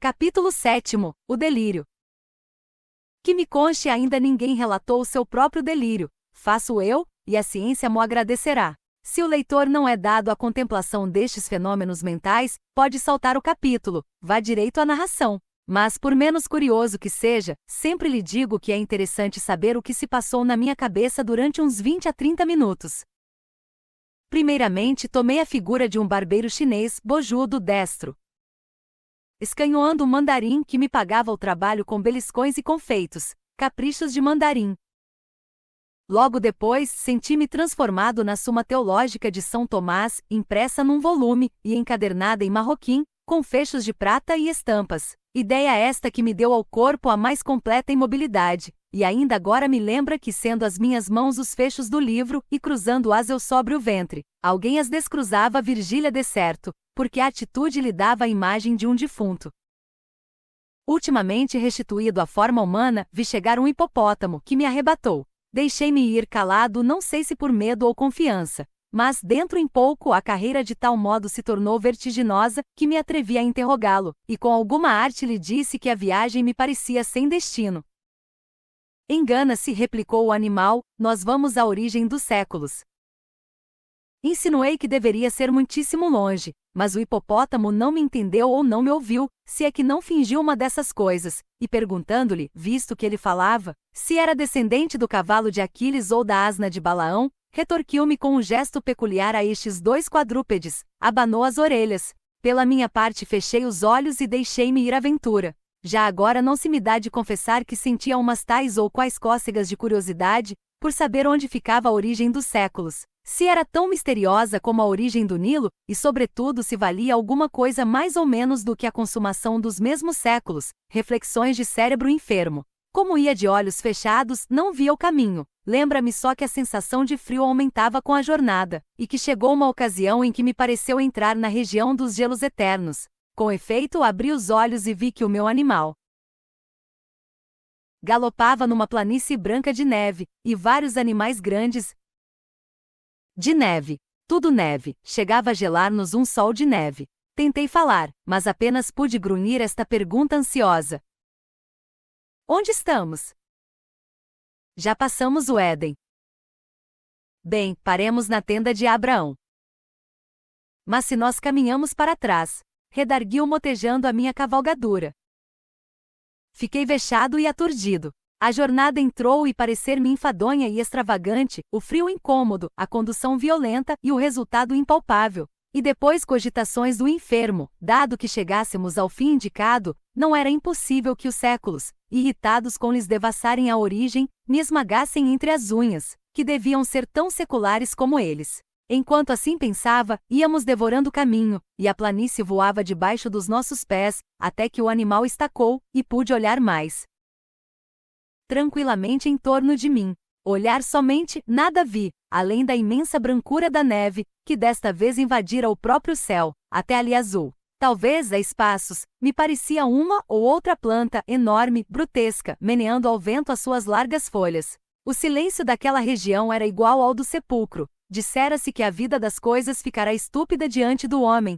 Capítulo 7. O delírio. Que me conste, ainda ninguém relatou o seu próprio delírio. Faço eu, e a ciência mo agradecerá. Se o leitor não é dado à contemplação destes fenômenos mentais, pode saltar o capítulo, vá direito à narração. Mas, por menos curioso que seja, sempre lhe digo que é interessante saber o que se passou na minha cabeça durante uns 20 a 30 minutos. Primeiramente, tomei a figura de um barbeiro chinês, bojudo, destro, escanhoando um mandarim que me pagava o trabalho com beliscões e confeitos, caprichos de mandarim. Logo depois, senti-me transformado na Suma Teológica de São Tomás, impressa num volume e encadernada em marroquim, com fechos de prata e estampas. Ideia esta que me deu ao corpo a mais completa imobilidade, e ainda agora me lembra que, sendo as minhas mãos os fechos do livro, e cruzando-as eu sobre o ventre, alguém as descruzava Virgília de certo, porque a atitude lhe dava a imagem de um defunto. Ultimamente restituído à forma humana, vi chegar um hipopótamo, que me arrebatou. Deixei-me ir calado, não sei se por medo ou confiança, mas dentro em pouco a carreira de tal modo se tornou vertiginosa, que me atrevi a interrogá-lo, e com alguma arte lhe disse que a viagem me parecia sem destino. Engana-se, replicou o animal, nós vamos à origem dos séculos. Insinuei que deveria ser muitíssimo longe, mas o hipopótamo não me entendeu ou não me ouviu, se é que não fingiu uma dessas coisas, e perguntando-lhe, visto que ele falava, se era descendente do cavalo de Aquiles ou da asna de Balaão, retorquiu-me com um gesto peculiar a estes dois quadrúpedes, abanou as orelhas. Pela minha parte fechei os olhos e deixei-me ir à aventura. Já agora não se me dá de confessar que sentia umas tais ou quais cócegas de curiosidade, por saber onde ficava a origem dos séculos. Se era tão misteriosa como a origem do Nilo, e sobretudo se valia alguma coisa mais ou menos do que a consumação dos mesmos séculos, reflexões de cérebro enfermo. Como ia de olhos fechados, não via o caminho. Lembra-me só que a sensação de frio aumentava com a jornada, e que chegou uma ocasião em que me pareceu entrar na região dos gelos eternos. Com efeito, abri os olhos e vi que o meu animal galopava numa planície branca de neve, e vários animais grandes, de neve, tudo neve, chegava a gelar-nos um sol de neve. Tentei falar, mas apenas pude grunhir esta pergunta ansiosa. Onde estamos? Já passamos o Éden. Bem, paremos na tenda de Abraão. Mas se nós caminhamos para trás, redarguiu motejando a minha cavalgadura. Fiquei vexado e aturdido. A jornada entrou e parecer-me enfadonha e extravagante, o frio incômodo, a condução violenta e o resultado impalpável. E depois cogitações do enfermo, dado que chegássemos ao fim indicado, não era impossível que os séculos, irritados com lhes devassarem a origem, me esmagassem entre as unhas, que deviam ser tão seculares como eles. Enquanto assim pensava, íamos devorando o caminho, e a planície voava debaixo dos nossos pés, até que o animal estacou, e pude olhar mais tranquilamente em torno de mim. Olhar somente, nada vi, além da imensa brancura da neve, que desta vez invadira o próprio céu, até ali azul. Talvez, a espaços, me parecia uma ou outra planta enorme, brutesca, meneando ao vento as suas largas folhas. O silêncio daquela região era igual ao do sepulcro. Dissera-se que a vida das coisas ficará estúpida diante do homem.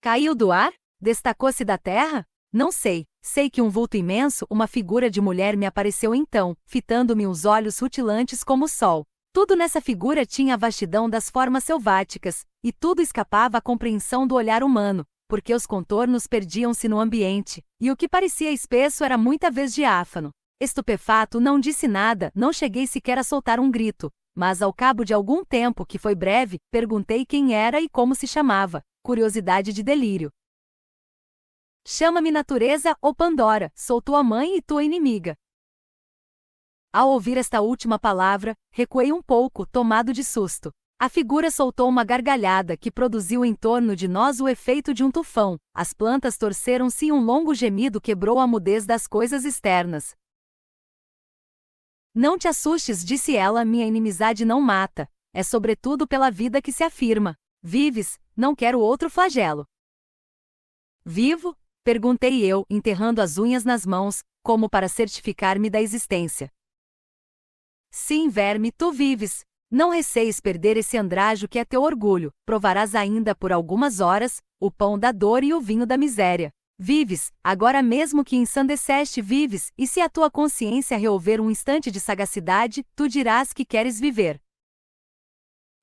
Caiu do ar? Destacou-se da terra? Não sei. Sei que um vulto imenso, uma figura de mulher me apareceu então, fitando-me os olhos rutilantes como o sol. Tudo nessa figura tinha a vastidão das formas selváticas, e tudo escapava à compreensão do olhar humano, porque os contornos perdiam-se no ambiente, e o que parecia espesso era muita vez diáfano. Estupefato, não disse nada, não cheguei sequer a soltar um grito, mas ao cabo de algum tempo, que foi breve, perguntei quem era e como se chamava. Curiosidade de delírio. Chama-me natureza ou Pandora, sou tua mãe e tua inimiga. Ao ouvir esta última palavra, recuei um pouco, tomado de susto. A figura soltou uma gargalhada que produziu em torno de nós o efeito de um tufão. As plantas torceram-se e um longo gemido quebrou a mudez das coisas externas. Não te assustes, disse ela, minha inimizade não mata. É sobretudo pela vida que se afirma. Vives, não quero outro flagelo. Vivo? Perguntei eu, enterrando as unhas nas mãos, como para certificar-me da existência. Sim, verme, tu vives. Não receis perder esse andrajo que é teu orgulho, provarás ainda por algumas horas, o pão da dor e o vinho da miséria. Vives, agora mesmo que ensandeceste vives, e se a tua consciência reover um instante de sagacidade, tu dirás que queres viver.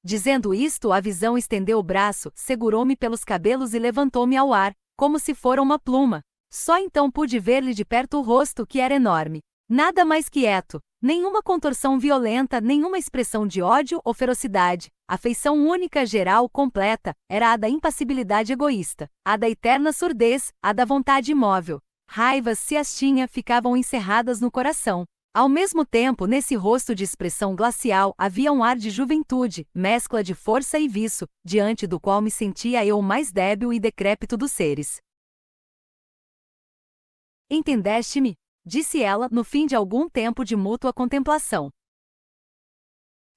Dizendo isto, a visão estendeu o braço, segurou-me pelos cabelos e levantou-me ao ar, como se fora uma pluma. Só então pude ver-lhe de perto o rosto, que era enorme. Nada mais quieto, nenhuma contorção violenta, nenhuma expressão de ódio ou ferocidade. A feição única, geral, completa, era a da impassibilidade egoísta, a da eterna surdez, a da vontade imóvel. Raivas, se as tinha, ficavam encerradas no coração. Ao mesmo tempo, nesse rosto de expressão glacial, havia um ar de juventude, mescla de força e vício, diante do qual me sentia eu o mais débil e decrépito dos seres. Entendeste-me? Disse ela, no fim de algum tempo de mútua contemplação.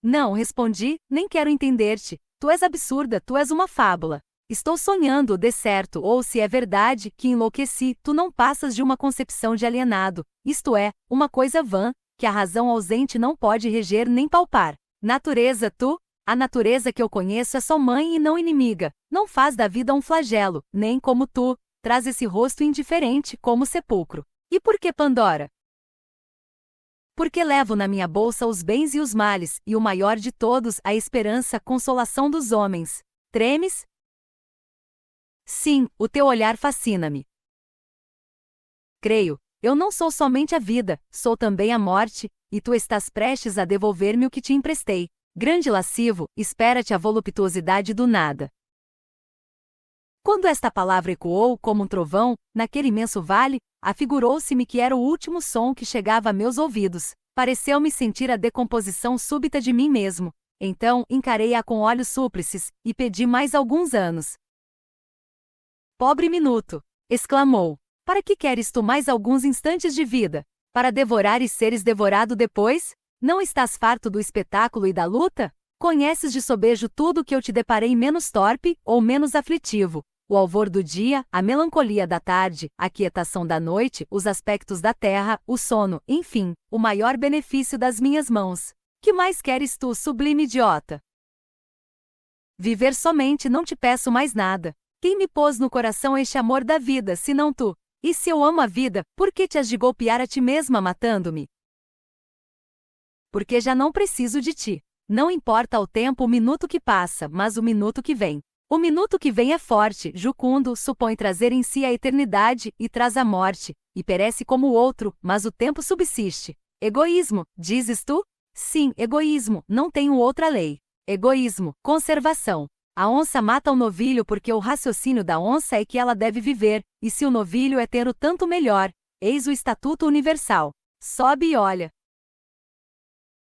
Não, respondi, nem quero entender-te. Tu és absurda, tu és uma fábula. Estou sonhando, de certo, ou se é verdade, que enlouqueci, tu não passas de uma concepção de alienado, isto é, uma coisa vã, que a razão ausente não pode reger nem palpar. Natureza, a natureza que eu conheço é só mãe e não inimiga, não faz da vida um flagelo, nem como tu, traz esse rosto indiferente, como sepulcro. E por que Pandora? Porque levo na minha bolsa os bens e os males, e o maior de todos, a esperança, consolação dos homens. Tremes? Sim, o teu olhar fascina-me. Creio, eu não sou somente a vida, sou também a morte, e tu estás prestes a devolver-me o que te emprestei. Grande lascivo, espera-te a voluptuosidade do nada. Quando esta palavra ecoou como um trovão, naquele imenso vale, afigurou-se-me que era o último som que chegava a meus ouvidos. Pareceu-me sentir a decomposição súbita de mim mesmo. Então, encarei-a com olhos súplices, e pedi mais alguns anos. Pobre minuto! Exclamou. Para que queres tu mais alguns instantes de vida? Para devorar e seres devorado depois? Não estás farto do espetáculo e da luta? Conheces de sobejo tudo que eu te deparei menos torpe, ou menos aflitivo. O alvor do dia, a melancolia da tarde, a quietação da noite, os aspectos da terra, o sono, enfim, o maior benefício das minhas mãos. Que mais queres tu, sublime idiota? Viver somente, não te peço mais nada. Quem me pôs no coração este amor da vida, senão tu? E se eu amo a vida, por que te has de golpear a ti mesma matando-me? Porque já não preciso de ti. Não importa ao tempo o minuto que passa, mas o minuto que vem. O minuto que vem é forte, jucundo, supõe trazer em si a eternidade, e traz a morte, e perece como o outro, mas o tempo subsiste. Egoísmo, dizes tu? Sim, egoísmo, não tenho outra lei. Egoísmo, conservação. A onça mata o novilho porque o raciocínio da onça é que ela deve viver, e se o novilho é ter-o tanto melhor, eis o estatuto universal. Sobe e olha.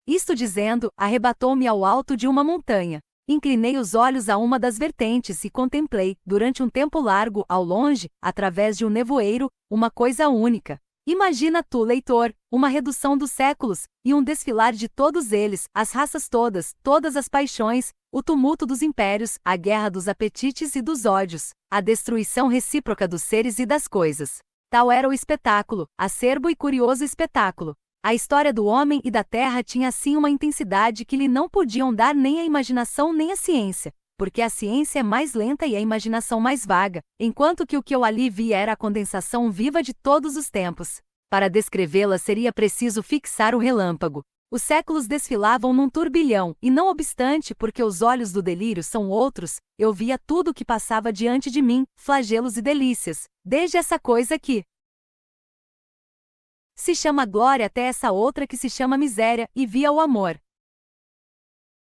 Isto dizendo, arrebatou-me ao alto de uma montanha. Inclinei os olhos a uma das vertentes e contemplei, durante um tempo largo, ao longe, através de um nevoeiro, uma coisa única. Imagina tu, leitor, uma redução dos séculos, e um desfilar de todos eles, as raças todas, todas as paixões, o tumulto dos impérios, a guerra dos apetites e dos ódios, a destruição recíproca dos seres e das coisas. Tal era o espetáculo, acerbo e curioso espetáculo. A história do homem e da terra tinha assim uma intensidade que lhe não podiam dar nem a imaginação nem a ciência, porque a ciência é mais lenta e a imaginação mais vaga, enquanto que o que eu ali vi era a condensação viva de todos os tempos. Para descrevê-la seria preciso fixar o relâmpago. Os séculos desfilavam num turbilhão, e não obstante, porque os olhos do delírio são outros, eu via tudo o que passava diante de mim, flagelos e delícias, desde essa coisa que se chama glória até essa outra que se chama miséria, e via o amor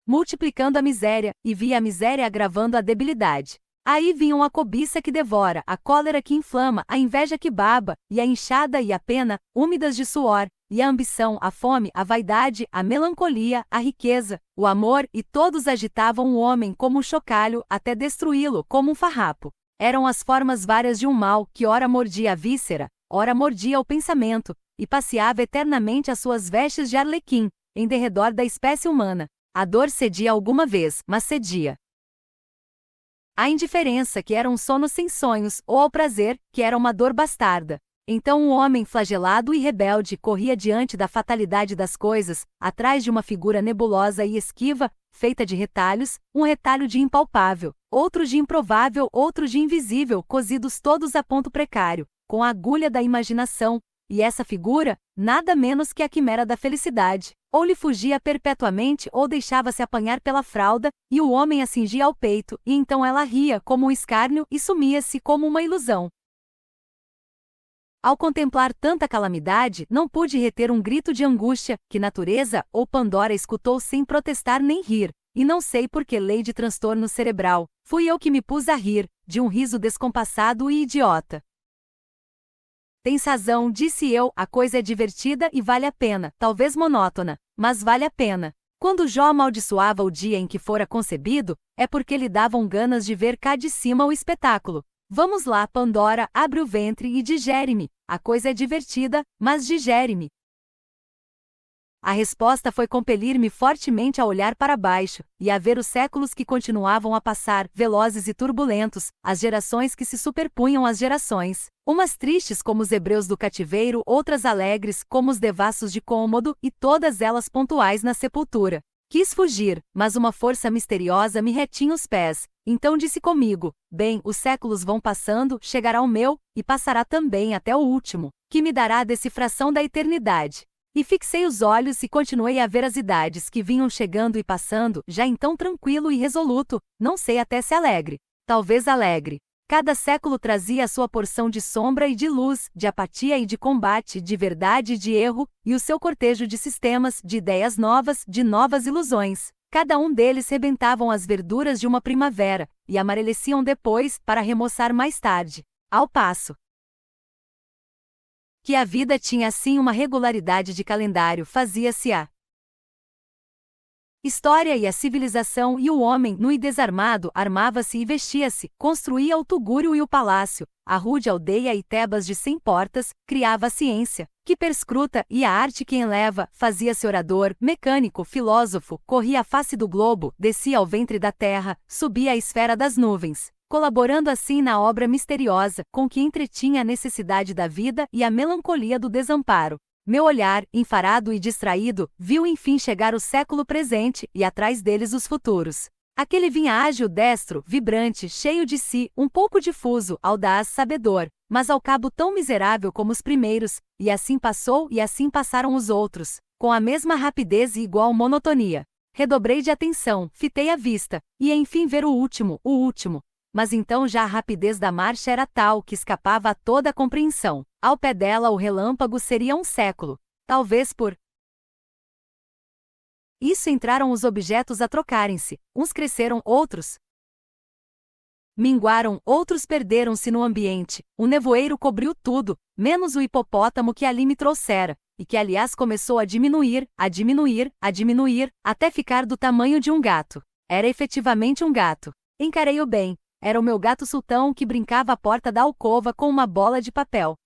multiplicando a miséria, e via a miséria agravando a debilidade. Aí vinham a cobiça que devora, a cólera que inflama, a inveja que baba, e a enxada e a pena, úmidas de suor, e a ambição, a fome, a vaidade, a melancolia, a riqueza, o amor, e todos agitavam o homem como um chocalho, até destruí-lo, como um farrapo. Eram as formas várias de um mal, que ora mordia a víscera, ora mordia o pensamento, e passeava eternamente as suas vestes de arlequim, em derredor da espécie humana. A dor cedia alguma vez, mas cedia à indiferença, que era um sono sem sonhos, ou ao prazer, que era uma dor bastarda. Então o homem flagelado e rebelde corria diante da fatalidade das coisas, atrás de uma figura nebulosa e esquiva, feita de retalhos, um retalho de impalpável, outros de improvável, outros de invisível, cozidos todos a ponto precário, com a agulha da imaginação, e essa figura, nada menos que a quimera da felicidade, ou lhe fugia perpetuamente ou deixava-se apanhar pela fralda, e o homem a cingia ao peito, e então ela ria como um escárnio e sumia-se como uma ilusão. Ao contemplar tanta calamidade, não pude reter um grito de angústia, que natureza ou Pandora escutou sem protestar nem rir, e não sei por que lei de transtorno cerebral, fui eu que me pus a rir, de um riso descompassado e idiota. Tens razão, disse eu, a coisa é divertida e vale a pena, talvez monótona, mas vale a pena. Quando Jó amaldiçoava o dia em que fora concebido, é porque lhe davam ganas de ver cá de cima o espetáculo. Vamos lá, Pandora, abre o ventre e digere-me. A coisa é divertida, mas digere-me. A resposta foi compelir-me fortemente a olhar para baixo, e a ver os séculos que continuavam a passar, velozes e turbulentos, as gerações que se superpunham às gerações, umas tristes como os hebreus do cativeiro, outras alegres como os devassos de Cômodo, e todas elas pontuais na sepultura. Quis fugir, mas uma força misteriosa me retinha os pés, então disse comigo, bem, os séculos vão passando, chegará o meu, e passará também até o último, que me dará a decifração da eternidade. E fixei os olhos e continuei a ver as idades que vinham chegando e passando, já então tranquilo e resoluto, não sei até se alegre. Talvez alegre. Cada século trazia a sua porção de sombra e de luz, de apatia e de combate, de verdade e de erro, e o seu cortejo de sistemas, de ideias novas, de novas ilusões. Cada um deles rebentavam as verduras de uma primavera, e amareleciam depois, para remoçar mais tarde. Ao passo que a vida tinha assim uma regularidade de calendário, fazia-se a história e a civilização, e o homem, nu e desarmado, armava-se e vestia-se, construía o tugúrio e o palácio, a rude aldeia e Tebas de 100 portas, criava a ciência, que perscruta, e a arte que enleva, fazia-se orador, mecânico, filósofo, corria a face do globo, descia ao ventre da terra, subia à esfera das nuvens, colaborando assim na obra misteriosa, com que entretinha a necessidade da vida e a melancolia do desamparo. Meu olhar, enfarado e distraído, viu enfim chegar o século presente, e atrás deles os futuros. Aquele vinha ágil, destro, vibrante, cheio de si, um pouco difuso, audaz, sabedor, mas ao cabo tão miserável como os primeiros, e assim passou e assim passaram os outros, com a mesma rapidez e igual monotonia. Redobrei de atenção, fitei a vista, e enfim ver o último. Mas então já a rapidez da marcha era tal que escapava a toda a compreensão. Ao pé dela o relâmpago seria um século. Talvez por isso entraram os objetos a trocarem-se. Uns cresceram, outros minguaram, outros perderam-se no ambiente. O nevoeiro cobriu tudo, menos o hipopótamo que ali me trouxera, e que aliás começou a diminuir, até ficar do tamanho de um gato. Era efetivamente um gato. Encarei-o bem. Era o meu gato sultão que brincava à porta da alcova com uma bola de papel.